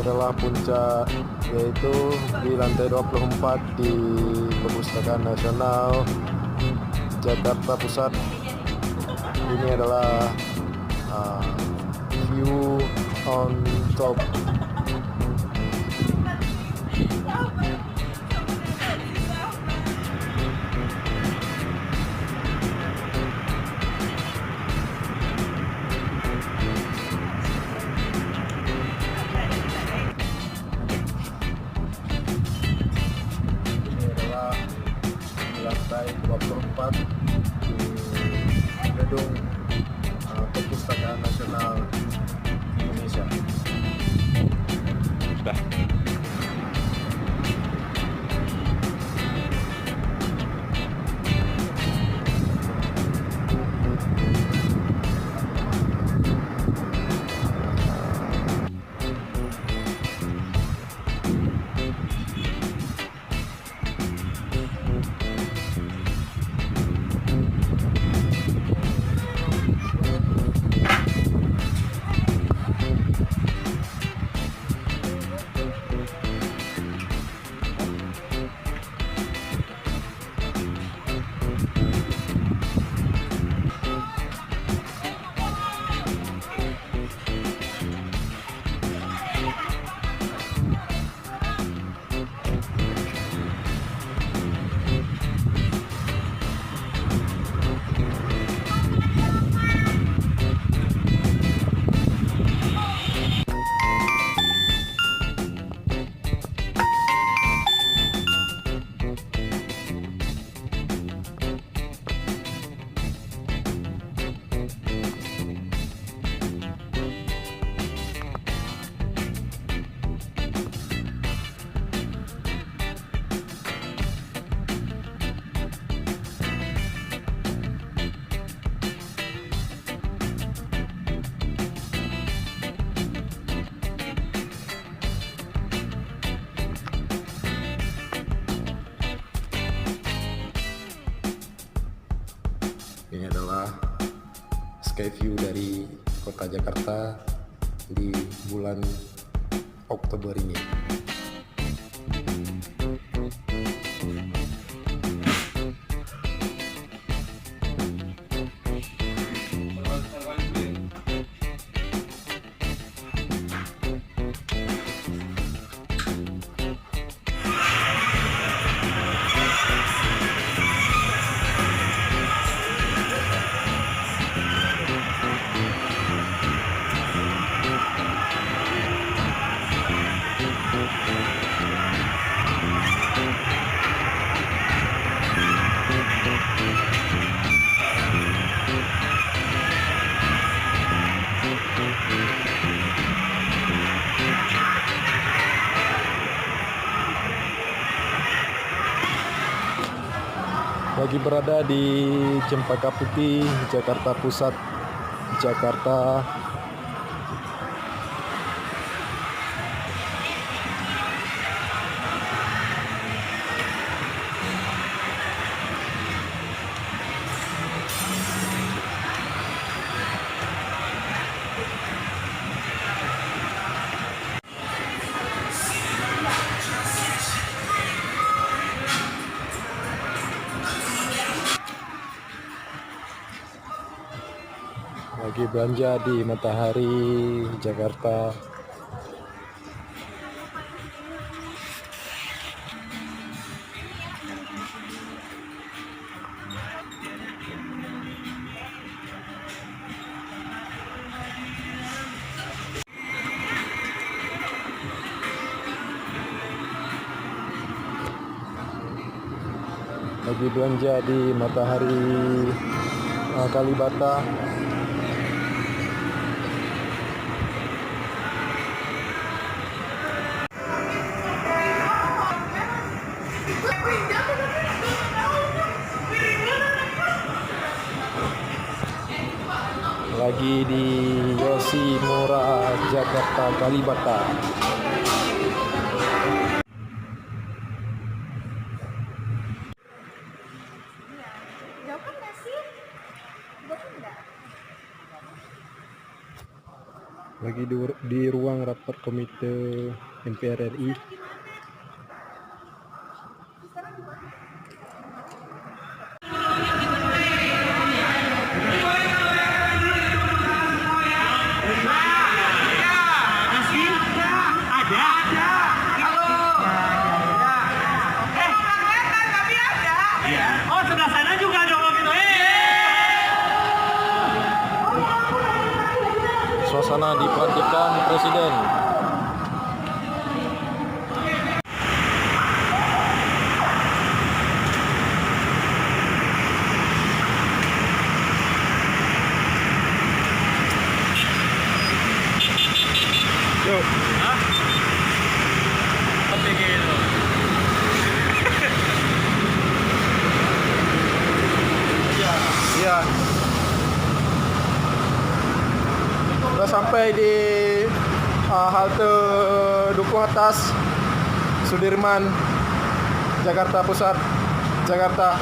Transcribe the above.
adalah puncak, yaitu di lantai 24 di Perpustakaan Nasional Jakarta Pusat. Ini adalah view on top. Lantai 24 di gedung Perpustakaan Nasional Indonesia. Sudah. Ini adalah sky view dari kota Jakarta di bulan Oktober ini. Lagi berada di Cempaka Putih, Jakarta Pusat, Jakarta. Lagi belanja di Matahari Jakarta. Lagi belanja di Matahari Kalibata. Lagi di Yoshimura, Jakarta Kalibata. Jawab nggak sih? Jawab enggak? Lagi di ruang rapat komite MPR RI. Oh, sebelah sana juga ada orang itu. Suasana di pelantikan presiden. Yuk. Seperti gitu. Iya. Udah sampai di halte Duku Atas, Sudirman, Jakarta Pusat, Jakarta.